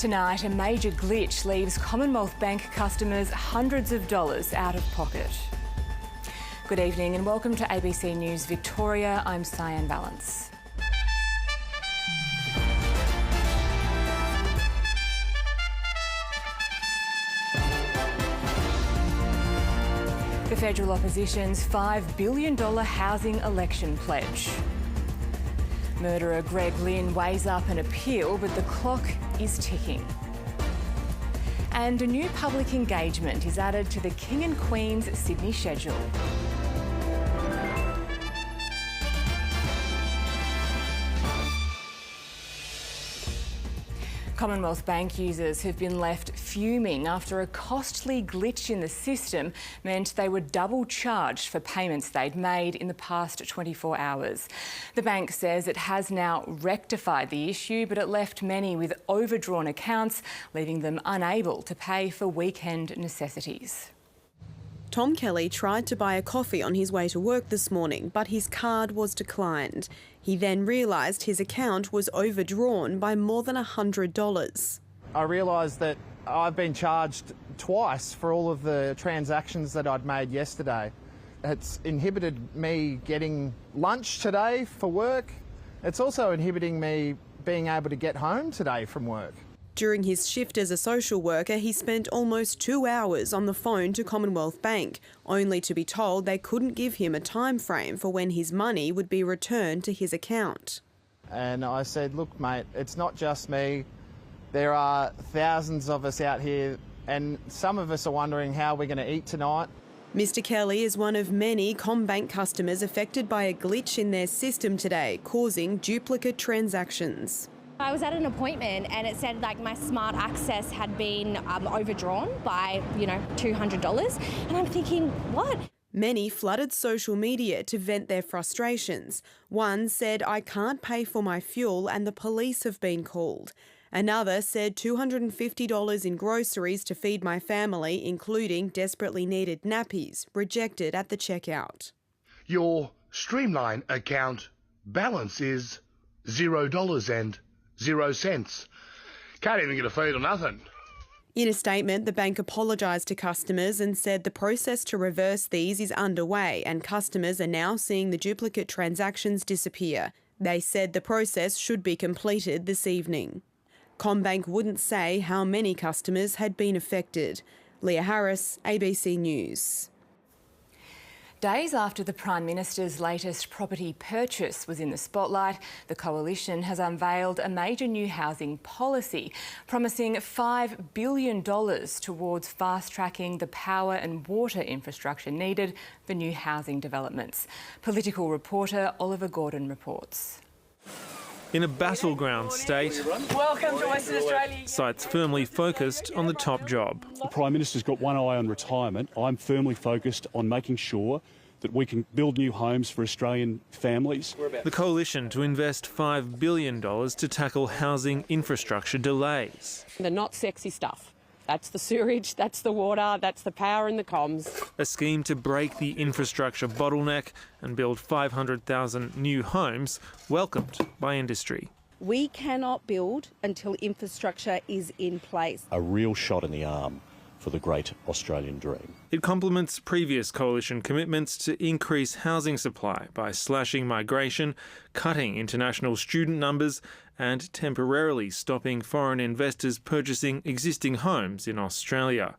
Tonight, a major glitch leaves Commonwealth Bank customers hundreds of dollars out of pocket. Good evening and welcome to ABC News Victoria. I'm Syan Vallance. The federal opposition's $5 billion housing election pledge. Murderer Greg Lynn weighs up an appeal, but the clock is ticking. And a new public engagement is added to the King and Queen's Sydney schedule. Commonwealth Bank users have been left fuming after a costly glitch in the system meant they were double charged for payments they'd made in the past 24 hours. The bank says it has now rectified the issue, but it left many with overdrawn accounts, leaving them unable to pay for weekend necessities. Tom Kelly tried to buy a coffee on his way to work this morning, but his card was declined. He then realised his account was overdrawn by more than $100. I realised that I've been charged twice for all of the transactions that I'd made yesterday. It's inhibited me getting lunch today for work. It's also inhibiting me being able to get home today from work. During his shift as a social worker, he spent almost 2 hours on the phone to Commonwealth Bank, only to be told they couldn't give him a time frame for when his money would be returned to his account. And I said, look, mate, it's not just me. There are thousands of us out here, and some of us are wondering how we're going to eat tonight. Mr Kelly is one of many CommBank customers affected by a glitch in their system today, causing duplicate transactions. I was at an appointment and it said like my smart access had been overdrawn by, $200. And I'm thinking, what? Many flooded social media to vent their frustrations. One said, I can't pay for my fuel and the police have been called. Another said $250 in groceries to feed my family, including desperately needed nappies, rejected at the checkout. Your Streamline account balance is $0 and 0 cents. Can't even get a feed or nothing. In a statement, the bank apologised to customers and said the process to reverse these is underway and customers are now seeing the duplicate transactions disappear. They said the process should be completed this evening. CommBank wouldn't say how many customers had been affected. Leah Harris, ABC News. Days after the Prime Minister's latest property purchase was in the spotlight, the Coalition has unveiled a major new housing policy, promising $5 billion towards fast-tracking the power and water infrastructure needed for new housing developments. Political reporter Oliver Gordon reports. In a battleground state, welcome to Western Australia. sites firmly focused on the top job. The Prime Minister's got one eye on retirement. I'm firmly focused on making sure that we can build new homes for Australian families. The Coalition to invest $5 billion to tackle housing infrastructure delays. The not sexy stuff. That's the sewage, that's the water, that's the power and the comms. A scheme to break the infrastructure bottleneck and build 500,000 new homes, welcomed by industry. We cannot build until infrastructure is in place. A real shot in the arm for the great Australian dream. It complements previous Coalition commitments to increase housing supply by slashing migration, cutting international student numbers and temporarily stopping foreign investors purchasing existing homes in Australia.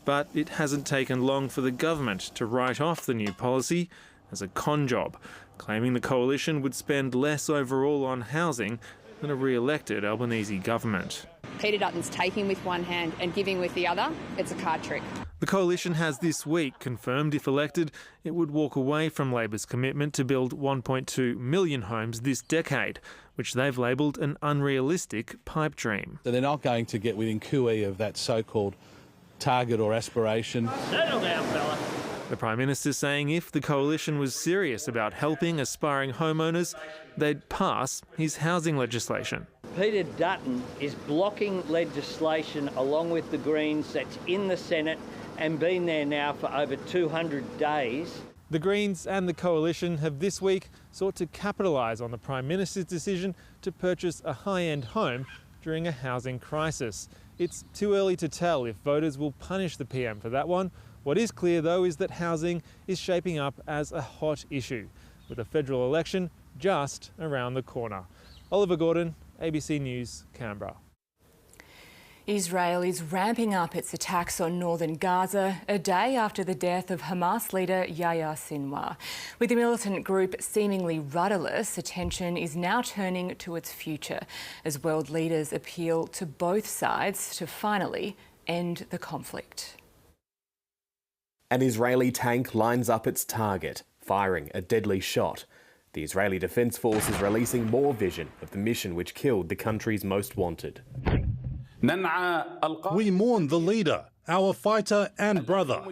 But it hasn't taken long for the government to write off the new policy as a con job, claiming the Coalition would spend less overall on housing than a re-elected Albanese government. Peter Dutton's taking with one hand and giving with the other. It's a card trick. The Coalition has this week confirmed, if elected, it would walk away from Labor's commitment to build 1.2 million homes this decade, which they've labelled an unrealistic pipe dream. So they're not going to get within cooee of that so-called target or aspiration. Settle down, fella. The Prime Minister saying if the Coalition was serious about helping aspiring homeowners, they'd pass his housing legislation. Peter Dutton is blocking legislation along with the Greens that's in the Senate and been there now for over 200 days. The Greens and the Coalition have this week sought to capitalise on the Prime Minister's decision to purchase a high-end home during a housing crisis. It's too early to tell if voters will punish the PM for that one. What is clear, though, is that housing is shaping up as a hot issue, with a federal election just around the corner. Oliver Gordon, ABC News, Canberra. Israel is ramping up its attacks on northern Gaza a day after the death of Hamas leader Yahya Sinwar. With the militant group seemingly rudderless, attention is now turning to its future as world leaders appeal to both sides to finally end the conflict. An Israeli tank lines up its target, firing a deadly shot. The Israeli Defence Force is releasing more vision of the mission which killed the country's most wanted. We mourn the leader, our fighter and brother.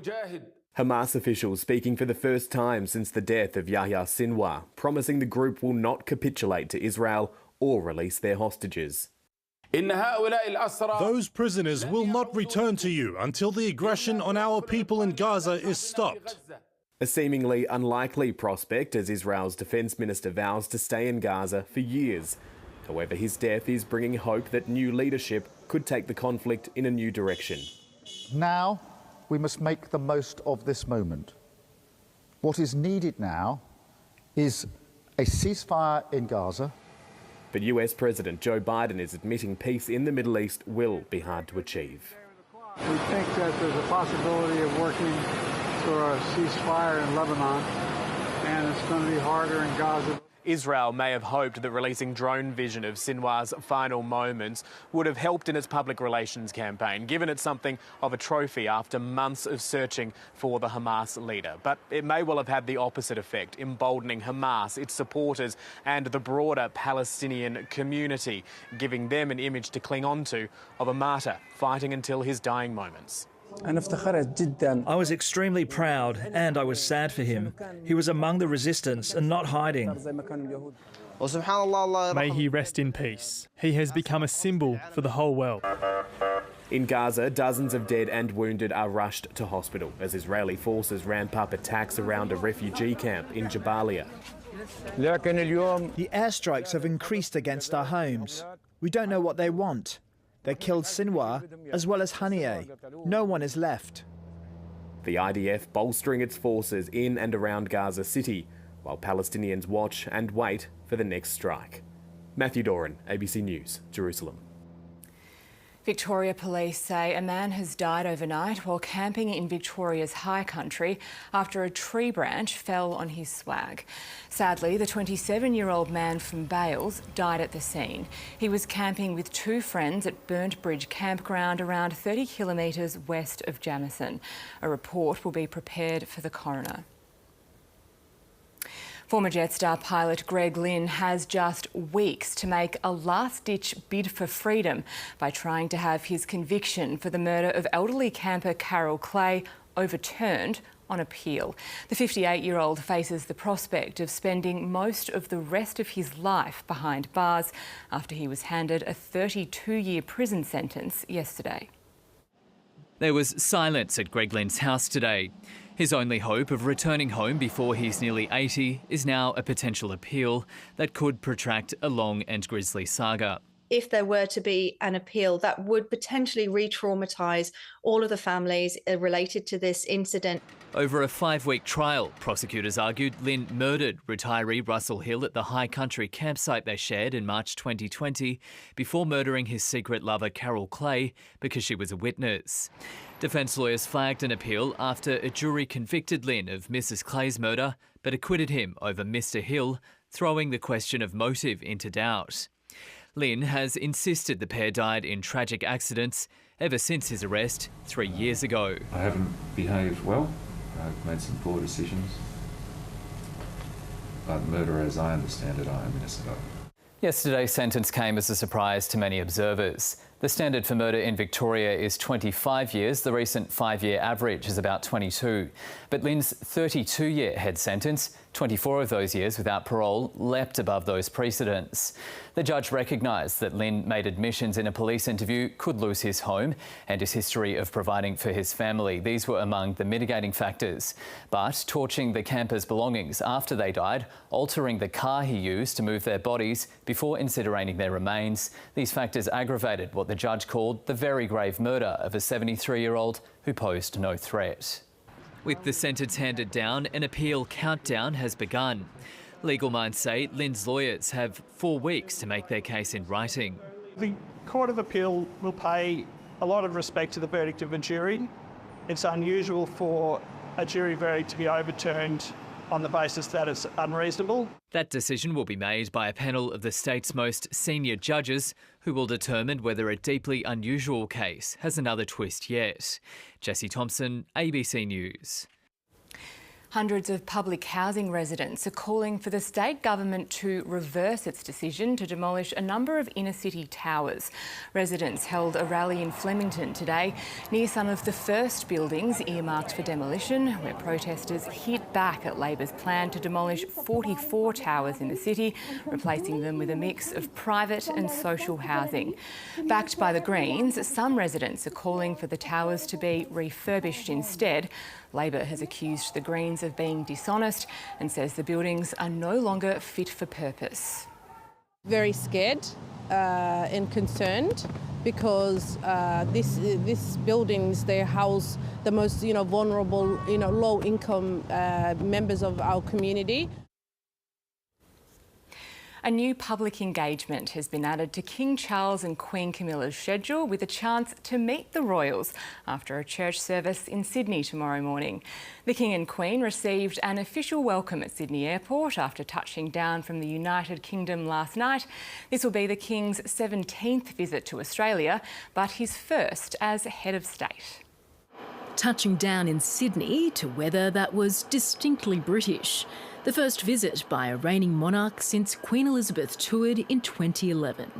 Hamas officials speaking for the first time since the death of Yahya Sinwar, promising the group will not capitulate to Israel or release their hostages. Those prisoners will not return to you until the aggression on our people in Gaza is stopped. A seemingly unlikely prospect as Israel's defence minister vows to stay in Gaza for years. However, his death is bringing hope that new leadership could take the conflict in a new direction. Now we must make the most of this moment. What is needed now is a ceasefire in Gaza. But US President Joe Biden is admitting peace in the Middle East will be hard to achieve. We think that there's a possibility of working for a ceasefire in Lebanon, and it's going to be harder in Gaza. Israel may have hoped that releasing drone vision of Sinwar's final moments would have helped in its public relations campaign, given it something of a trophy after months of searching for the Hamas leader. But it may well have had the opposite effect, emboldening Hamas, its supporters and the broader Palestinian community, giving them an image to cling on to of a martyr fighting until his dying moments. I was extremely proud and I was sad for him. He was among the resistance and not hiding. May he rest in peace. He has become a symbol for the whole world. In Gaza, dozens of dead and wounded are rushed to hospital as Israeli forces ramp up attacks around a refugee camp in Jabalia. The airstrikes have increased against our homes. We don't know what they want. They killed Sinwar as well as Haniyeh. No one is left. The IDF bolstering its forces in and around Gaza City, while Palestinians watch and wait for the next strike. Matthew Doran, ABC News, Jerusalem. Victoria Police say a man has died overnight while camping in Victoria's high country after a tree branch fell on his swag. Sadly, the 27-year-old man from Bales died at the scene. He was camping with two friends at Burnt Bridge Campground around 30 kilometres west of Jamison. A report will be prepared for the coroner. Former Jetstar pilot Greg Lynn has just weeks to make a last-ditch bid for freedom by trying to have his conviction for the murder of elderly camper Carol Clay overturned on appeal. The 58-year-old faces the prospect of spending most of the rest of his life behind bars after he was handed a 32-year prison sentence yesterday. There was silence at Greg Lynn's house today. His only hope of returning home before he's nearly 80 is now a potential appeal that could protract a long and grisly saga. If there were to be an appeal, that would potentially re-traumatise all of the families related to this incident. Over a 5-week trial, prosecutors argued Lynn murdered retiree Russell Hill at the high country campsite they shared in March 2020 before murdering his secret lover Carol Clay because she was a witness. Defence lawyers flagged an appeal after a jury convicted Lynn of Mrs Clay's murder but acquitted him over Mr Hill, throwing the question of motive into doubt. Lynn has insisted the pair died in tragic accidents ever since his arrest 3 years ago. I haven't behaved well. I've made some poor decisions. But murder, as I understand it, I am innocent of. Yesterday's sentence came as a surprise to many observers. The standard for murder in Victoria is 25 years. The recent 5-year average is about 22. But Lynn's 32-year head sentence, 24 of those years without parole, leapt above those precedents. The judge recognised that Lynn made admissions in a police interview, could lose his home and his history of providing for his family. These were among the mitigating factors. But torching the campers' belongings after they died, altering the car he used to move their bodies before incinerating their remains, these factors aggravated what the judge called the very grave murder of a 73-year-old who posed no threat. With the sentence handed down, an appeal countdown has begun. Legal minds say Lynn's lawyers have 4 weeks to make their case in writing. The Court of Appeal will pay a lot of respect to the verdict of a jury. It's unusual for a jury verdict to be overturned on the basis that it's unreasonable. That decision will be made by a panel of the state's most senior judges who will determine whether a deeply unusual case has another twist yet. Jessie Thompson, ABC News. Hundreds of public housing residents are calling for the state government to reverse its decision to demolish a number of inner-city towers. Residents held a rally in Flemington today near some of the first buildings earmarked for demolition, where protesters hit back at Labor's plan to demolish 44 towers in the city, replacing them with a mix of private and social housing. Backed by the Greens, some residents are calling for the towers to be refurbished instead. Labor has accused the Greens of being dishonest and says the buildings are no longer fit for purpose. Very scared and concerned because this buildings, they house the most vulnerable, low-income members of our community. A new public engagement has been added to King Charles and Queen Camilla's schedule, with a chance to meet the royals after a church service in Sydney tomorrow morning. The King and Queen received an official welcome at Sydney Airport after touching down from the United Kingdom last night. This will be the King's 17th visit to Australia, but his first as head of state. Touching down in Sydney to weather that was distinctly British. The first visit by a reigning monarch since Queen Elizabeth toured in 2011.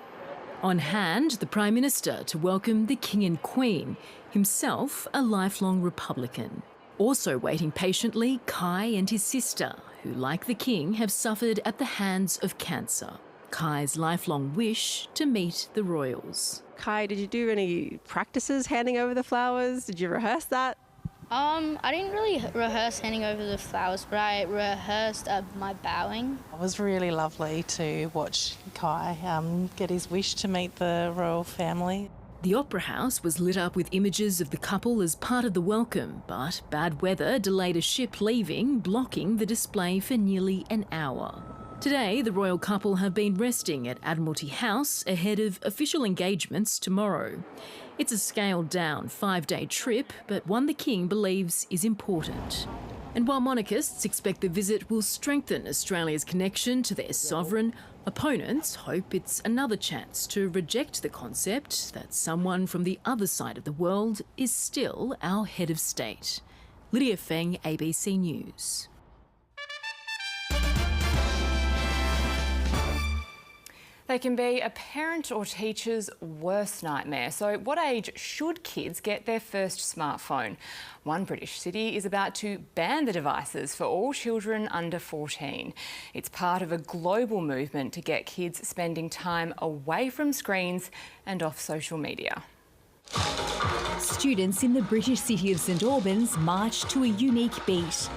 On hand, the Prime Minister to welcome the King and Queen, himself a lifelong Republican. Also waiting patiently, Kai and his sister, who, like the King, have suffered at the hands of cancer. Kai's lifelong wish to meet the royals. Kai, did you do any practices handing over the flowers? Did you rehearse that? I didn't really rehearse handing over the flowers, but I rehearsed my bowing. It was really lovely to watch Kai get his wish to meet the royal family. The Opera House was lit up with images of the couple as part of the welcome, but bad weather delayed a ship leaving, blocking the display for nearly an hour. Today, the royal couple have been resting at Admiralty House ahead of official engagements tomorrow. It's a scaled-down 5-day trip, but one the King believes is important. And while monarchists expect the visit will strengthen Australia's connection to their sovereign, opponents hope it's another chance to reject the concept that someone from the other side of the world is still our head of state. Lydia Feng, ABC News. They can be a parent or teacher's worst nightmare. So what age should kids get their first smartphone? One British city is about to ban the devices for all children under 14. It's part of a global movement to get kids spending time away from screens and off social media. Students in the British city of St Albans march to a unique beat.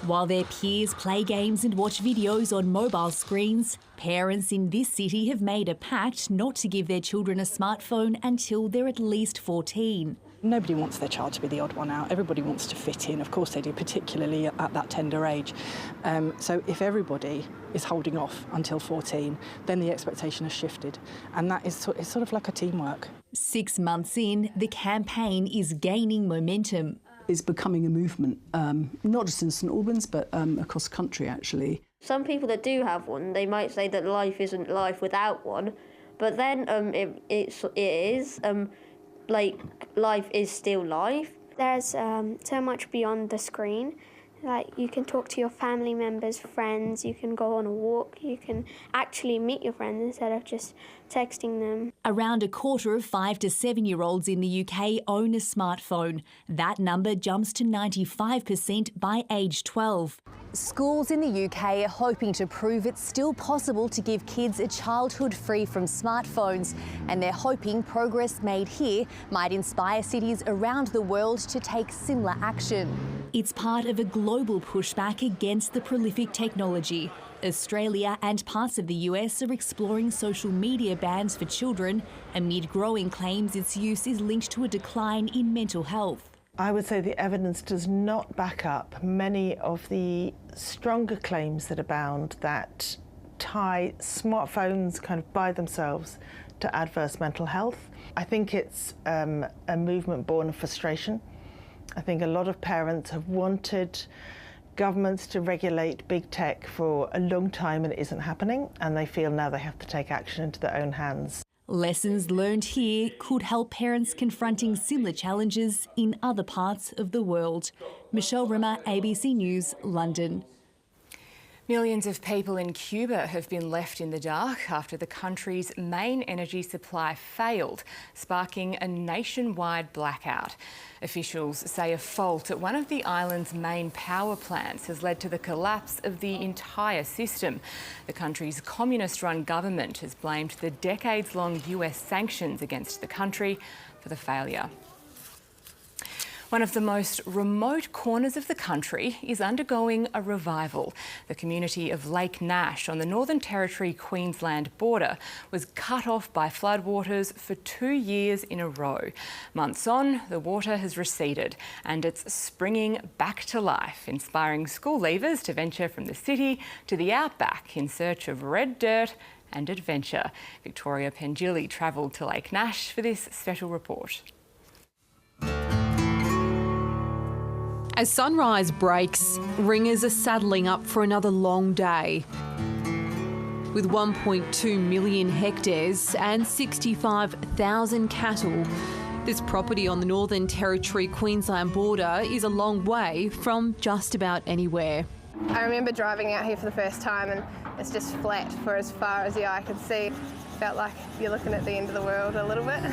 While their peers play games and watch videos on mobile screens, parents in this city have made a pact not to give their children a smartphone until they're at least 14. Nobody wants their child to be the odd one out. Everybody wants to fit in. Of course they do, particularly at that tender age. So if everybody is holding off until 14, then the expectation has shifted. And that is it's sort of like a teamwork. 6 months in, the campaign is gaining momentum. Is becoming a movement, not just in St Albans, but across the country, actually. Some people that do have one, they might say that life isn't life without one, but then it is, like, life is still life. There's so much beyond the screen. Like, you can talk to your family members, friends, you can go on a walk, you can actually meet your friends instead of just texting them. Around a quarter of 5 to 7-year-olds in the UK own a smartphone. That number jumps to 95% by age 12. Schools in the UK are hoping to prove it's still possible to give kids a childhood free from smartphones, and they're hoping progress made here might inspire cities around the world to take similar action. It's part of a global pushback against the prolific technology. Australia and parts of the US are exploring social media bans for children amid growing claims its use is linked to a decline in mental health. I would say the evidence does not back up many of the stronger claims that abound that tie smartphones kind of by themselves to adverse mental health. I think it's a movement born of frustration. I think a lot of parents have wanted governments to regulate big tech for a long time and it isn't happening, and they feel now they have to take action into their own hands. Lessons learned here could help parents confronting similar challenges in other parts of the world. Michelle Rimmer, ABC News, London. Millions of people in Cuba have been left in the dark after the country's main energy supply failed, sparking a nationwide blackout. Officials say a fault at one of the island's main power plants has led to the collapse of the entire system. The country's communist-run government has blamed the decades-long US sanctions against the country for the failure. One of the most remote corners of the country is undergoing a revival. The community of Lake Nash on the Northern Territory-Queensland border was cut off by floodwaters for 2 years in a row. Months on, the water has receded and it's springing back to life, inspiring school leavers to venture from the city to the outback in search of red dirt and adventure. Victoria Pengilly travelled to Lake Nash for this special report. As sunrise breaks, ringers are saddling up for another long day. With 1.2 million hectares and 65,000 cattle, this property on the Northern Territory-Queensland border is a long way from just about anywhere. I remember driving out here for the first time and it's just flat for as far as the eye could see. Felt like you're looking at the end of the world a little bit.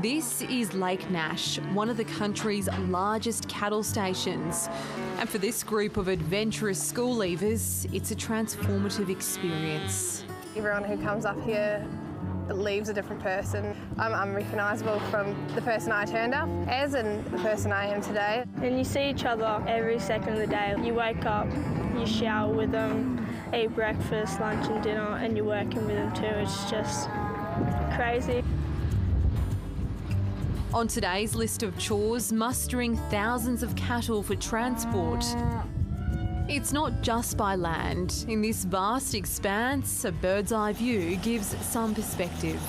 This is Lake Nash, one of the country's largest cattle stations. And for this group of adventurous school leavers, it's a transformative experience. Everyone who comes up here leaves a different person. I'm unrecognisable from the person I turned up as and the person I am today. And you see each other every second of the day. You wake up, you shower with them, eat breakfast, lunch and dinner, and you're working with them too. It's just crazy. On today's list of chores, mustering thousands of cattle for transport. It's not just by land. In this vast expanse, a bird's eye view gives some perspective.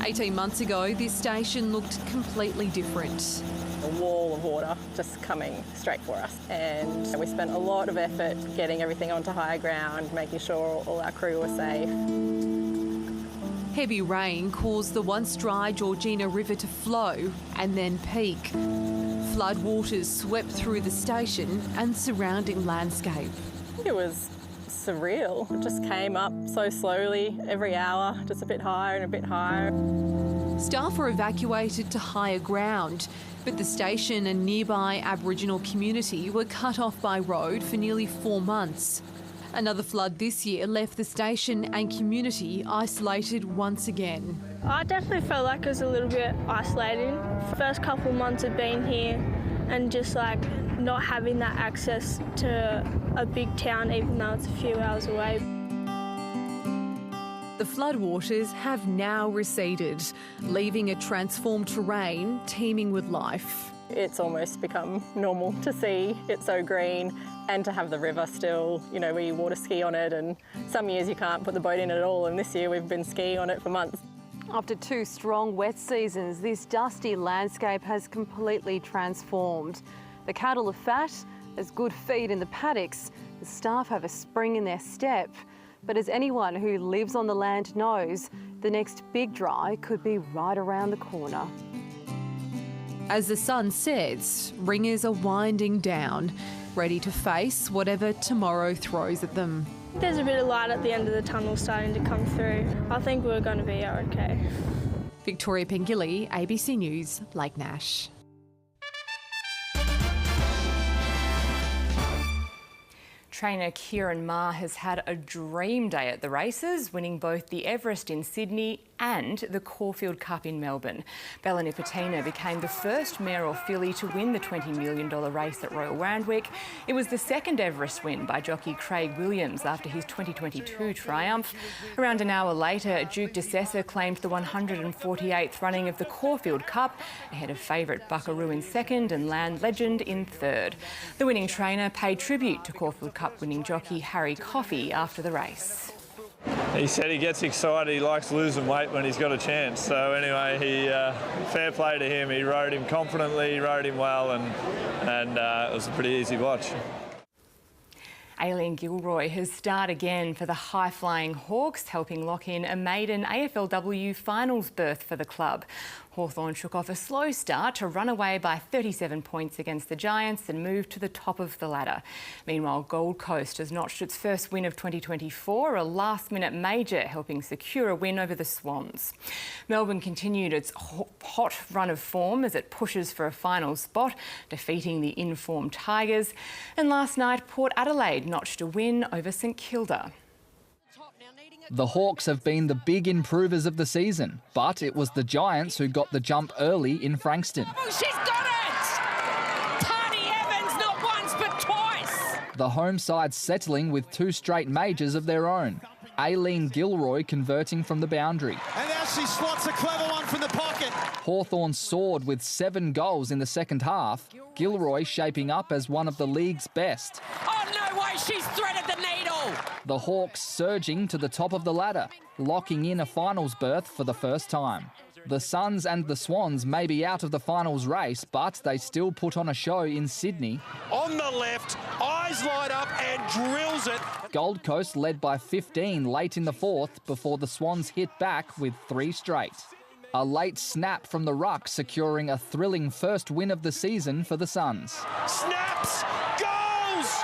18 months ago, this station looked completely different. A wall of water just coming straight for us, and we spent a lot of effort getting everything onto higher ground, making sure all our crew were safe. Heavy rain caused the once dry Georgina River to flow and then peak. Floodwaters swept through the station and surrounding landscape. It was surreal. It just came up so slowly every hour, just a bit higher and a bit higher. Staff were evacuated to higher ground, but the station and nearby Aboriginal community were cut off by road for nearly 4 months. Another flood this year left the station and community isolated once again. I definitely felt like it was a little bit isolating. The first couple of months of being here and just like not having that access to a big town, even though it's a few hours away. The floodwaters have now receded, leaving a transformed terrain teeming with life. It's almost become normal to see it so green and to have the river still. You know, we water ski on it, and some years you can't put the boat in at all, and this year we've been skiing on it for months. After 2 strong wet seasons, this dusty landscape has completely transformed. The cattle are fat, there's good feed in the paddocks, the staff have a spring in their step. But as anyone who lives on the land knows, the next big dry could be right around the corner. As the sun sets, ringers are winding down, ready to face whatever tomorrow throws at them. There's a bit of light at the end of the tunnel starting to come through. I think we're going to be okay. Victoria Pengilly, ABC News, Lake Nash. Trainer Kieran Mah has had a dream day at the races, winning both the Everest in Sydney and the Caulfield Cup in Melbourne. Bella Nipotina became the first mare or filly to win the $20 million race at Royal Randwick. It was the second Everest win by jockey Craig Williams after his 2022 triumph. Around an hour later, Duke de Sessa claimed the 148th running of the Caulfield Cup, ahead of favourite Buckaroo in second and Land Legend in third. The winning trainer paid tribute to Caulfield Cup winning jockey Harry Coffey after the race. He said he gets excited, he likes losing weight when he's got a chance. So anyway, fair play to him. He rode him confidently, he rode him well, and it was a pretty easy watch. Aileen Gilroy has starred again for the high-flying Hawks, helping lock in a maiden AFLW finals berth for the club. Hawthorn shook off a slow start to run away by 37 points against the Giants and move to the top of the ladder. Meanwhile, Gold Coast has notched its first win of 2024, a last-minute major helping secure a win over the Swans. Melbourne continued its hot run of form as it pushes for a final spot, defeating the in-form Tigers. And last night, Port Adelaide notched a win over St Kilda. The Hawks have been the big improvers of the season, but it was the Giants who got the jump early in Frankston. Oh, she's got it! Tani Evans, not once but twice! The home side settling with 2 straight majors of their own. Aileen Gilroy converting from the boundary. And now she slots a clever one from the pocket. Hawthorn soared with 7 goals in the second half. Gilroy shaping up as one of the league's best. Oh, no way, she's threaded the needle! The Hawks surging to the top of the ladder, locking in a finals berth for the first time. The Suns and the Swans may be out of the finals race, but they still put on a show in Sydney. On the left, eyes light up and drills it. Gold Coast led by 15 late in the fourth before the Swans hit back with 3 straight. A late snap from the ruck securing a thrilling first win of the season for the Suns. Snaps! Goals!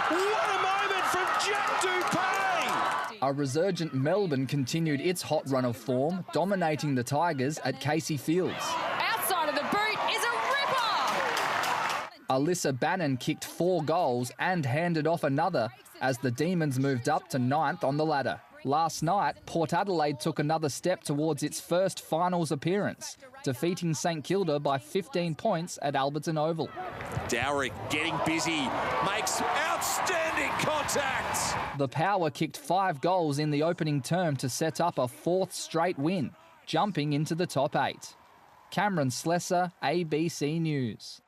What a moment from Jack Dupay! A resurgent Melbourne continued its hot run of form, dominating the Tigers at Casey Fields. Outside of the boot is a ripper! Alyssa Bannon kicked 4 goals and handed off another as the Demons moved up to 9th on the ladder. Last night, Port Adelaide took another step towards its first finals appearance, defeating St Kilda by 15 points at Alberton Oval. Dowrick getting busy, makes outstanding contact. The Power kicked 5 goals in the opening term to set up a 4th straight win, jumping into the top 8. Cameron Slesser, ABC News.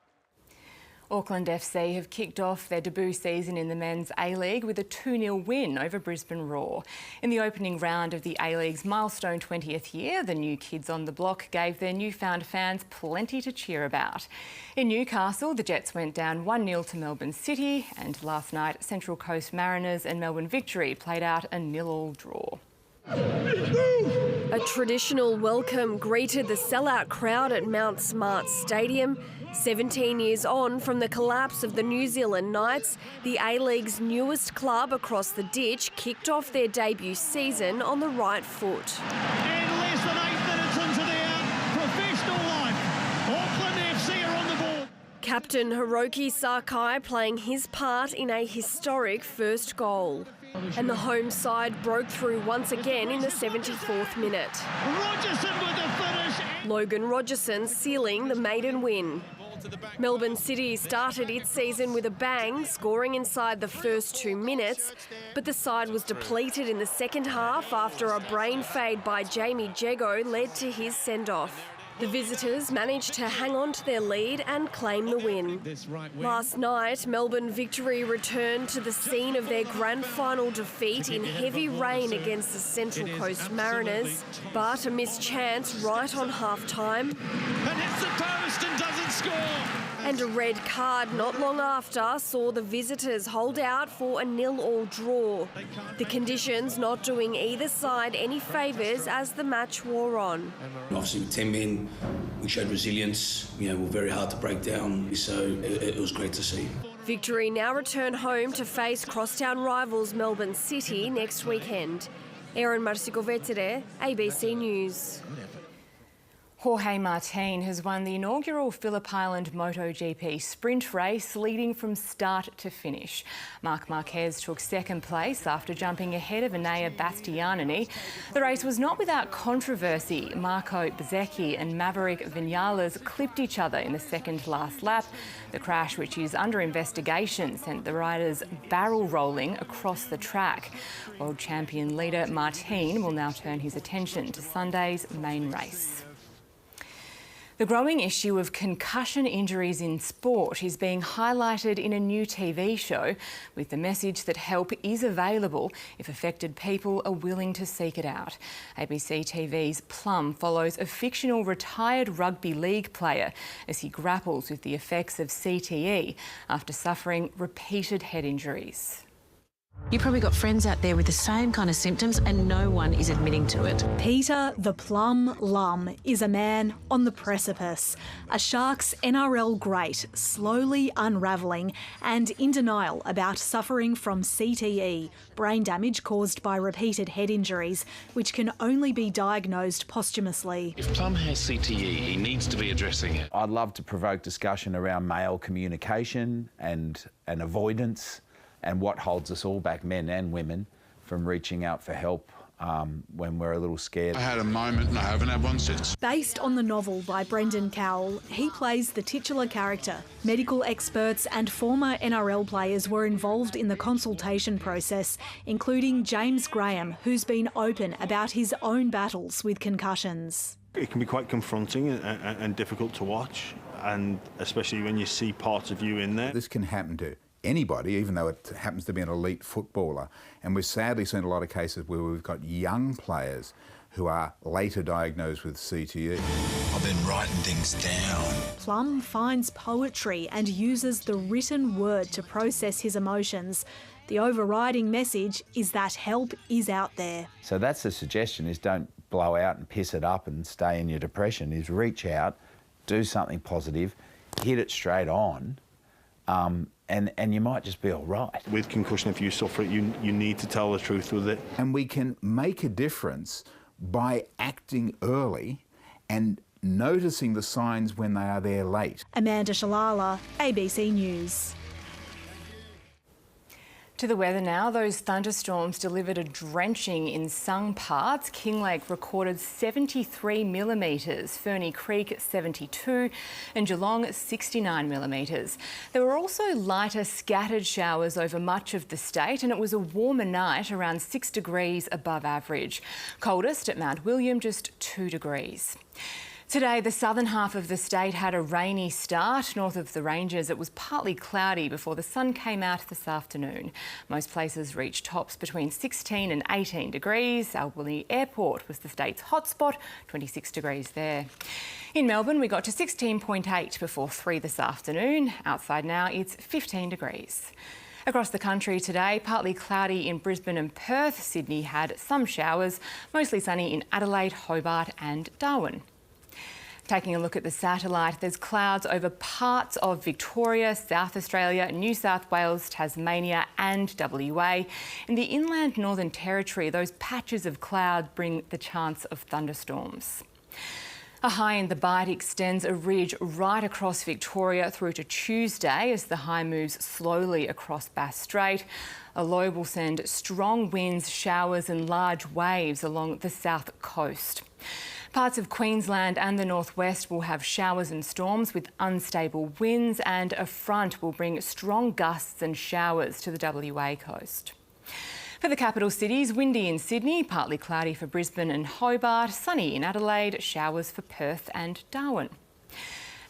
Auckland FC have kicked off their debut season in the Men's A-League with a 2-0 win over Brisbane Roar. In the opening round of the A-League's milestone 20th year, the new kids on the block gave their newfound fans plenty to cheer about. In Newcastle, the Jets went down 1-0 to Melbourne City, and last night, Central Coast Mariners and Melbourne Victory played out a 0-0 draw. A traditional welcome greeted the sellout crowd at Mount Smart Stadium. 17 years on from the collapse of the New Zealand Knights, the A-League's newest club across the ditch kicked off their debut season on the right foot. In less than 8 minutes into their professional life, Auckland FC are on the board. Captain Hiroki Sakai playing his part in a historic first goal. And the home side broke through once again in the 74th minute. Rogerson with the finish. Logan Rogerson sealing the maiden win. Melbourne City started its season with a bang, scoring inside the first 2 minutes, but the side was depleted in the second half after a brain fade by Jamie Jego led to his send-off. The visitors managed to hang on to their lead and claim the win. Last night, Melbourne Victory returned to the scene of their grand final defeat in heavy rain against the Central Coast Mariners, but a missed chance right on half-time. And hits the post and doesn't score. And a red card not long after saw the visitors hold out for a 0-0 draw. The conditions not doing either side any favours as the match wore on. Obviously with 10 men, we showed resilience. We're very hard to break down, so it was great to see. Victory now return home to face crosstown rivals Melbourne City next weekend. Erin Marsicovetere, ABC News. Jorge Martin has won the inaugural Phillip Island Moto GP sprint race, leading from start to finish. Marc Marquez took second place after jumping ahead of Enea Bastianini. The race was not without controversy. Marco Bezzecchi and Maverick Vinales clipped each other in the second last lap. The crash, which is under investigation, sent the riders barrel rolling across the track. World champion leader Martin will now turn his attention to Sunday's main race. The growing issue of concussion injuries in sport is being highlighted in a new TV show with the message that help is available if affected people are willing to seek it out. ABC TV's Plum follows a fictional retired rugby league player as he grapples with the effects of CTE after suffering repeated head injuries. You probably got friends out there with the same kind of symptoms and no one is admitting to it. Peter the Plum Lum is a man on the precipice. A Sharks NRL great, slowly unravelling and in denial about suffering from CTE, brain damage caused by repeated head injuries, which can only be diagnosed posthumously. If Plum has CTE, he needs to be addressing it. I'd love to provoke discussion around male communication and avoidance, and what holds us all back, men and women, from reaching out for help when we're a little scared. I had a moment and I haven't had one since. Based on the novel by Brendan Cowell, he plays the titular character. Medical experts and former NRL players were involved in the consultation process, including James Graham, who's been open about his own battles with concussions. It can be quite confronting and difficult to watch, and especially when you see parts of you in there. This can happen to anybody, even though it happens to be an elite footballer. And we've sadly seen a lot of cases where we've got young players who are later diagnosed with CTE. I've been writing things down. Plum finds poetry and uses the written word to process his emotions. The overriding message is that help is out there. So that's the suggestion, is don't blow out and piss it up and stay in your depression, is reach out, do something positive, hit it straight on, and you might just be all right. With concussion, if you suffer it, you need to tell the truth with it. And we can make a difference by acting early and noticing the signs when they are there late. Amanda Shalala, ABC News. To the weather now. Those thunderstorms delivered a drenching in some parts. Kinglake recorded 73 millimetres, Ferny Creek 72 and Geelong 69 millimetres. There were also lighter scattered showers over much of the state, and it was a warmer night, around 6 degrees above average. Coldest at Mount William, just 2 degrees. Today, the southern half of the state had a rainy start. North of the ranges, it was partly cloudy before the sun came out this afternoon. Most places reached tops between 16 and 18 degrees. Albany Airport was the state's hotspot, 26 degrees there. In Melbourne, we got to 16.8 before 3 this afternoon. Outside now, it's 15 degrees. Across the country today, partly cloudy in Brisbane and Perth. Sydney had some showers, mostly sunny in Adelaide, Hobart and Darwin. Taking a look at the satellite, there's clouds over parts of Victoria, South Australia, New South Wales, Tasmania and WA. In the inland Northern Territory, those patches of cloud bring the chance of thunderstorms. A high in the Bight extends a ridge right across Victoria through to Tuesday as the high moves slowly across Bass Strait. A low will send strong winds, showers and large waves along the south coast. Parts of Queensland and the northwest will have showers and storms with unstable winds, and a front will bring strong gusts and showers to the WA coast. For the capital cities, windy in Sydney, partly cloudy for Brisbane and Hobart, sunny in Adelaide, showers for Perth and Darwin.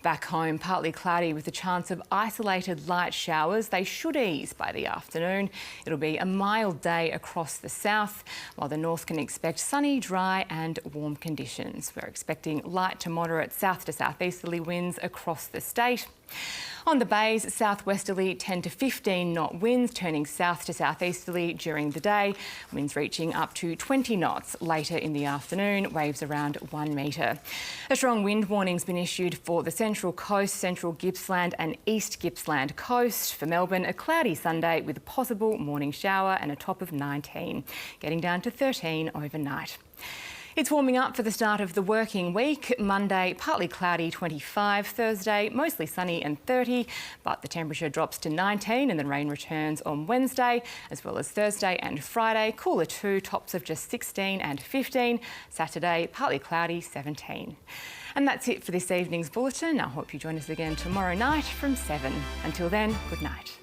Back home, partly cloudy with a chance of isolated light showers. They should ease by the afternoon. It'll be a mild day across the south, while the north can expect sunny, dry and warm conditions. We're expecting light to moderate south to southeasterly winds across the state. On the bays, southwesterly 10 to 15 knot winds turning south to southeasterly during the day. Winds reaching up to 20 knots later in the afternoon, waves around 1 metre. A strong wind warning's been issued for the Central Coast, Central Gippsland and East Gippsland coast. For Melbourne, a cloudy Sunday with a possible morning shower and a top of 19, getting down to 13 overnight. It's warming up for the start of the working week. Monday, partly cloudy, 25. Thursday, mostly sunny and 30, but the temperature drops to 19 and then rain returns on Wednesday, as well as Thursday and Friday. Cooler too, tops of just 16 and 15. Saturday, partly cloudy, 17. And that's it for this evening's bulletin. I hope you join us again tomorrow night from 7. Until then, good night.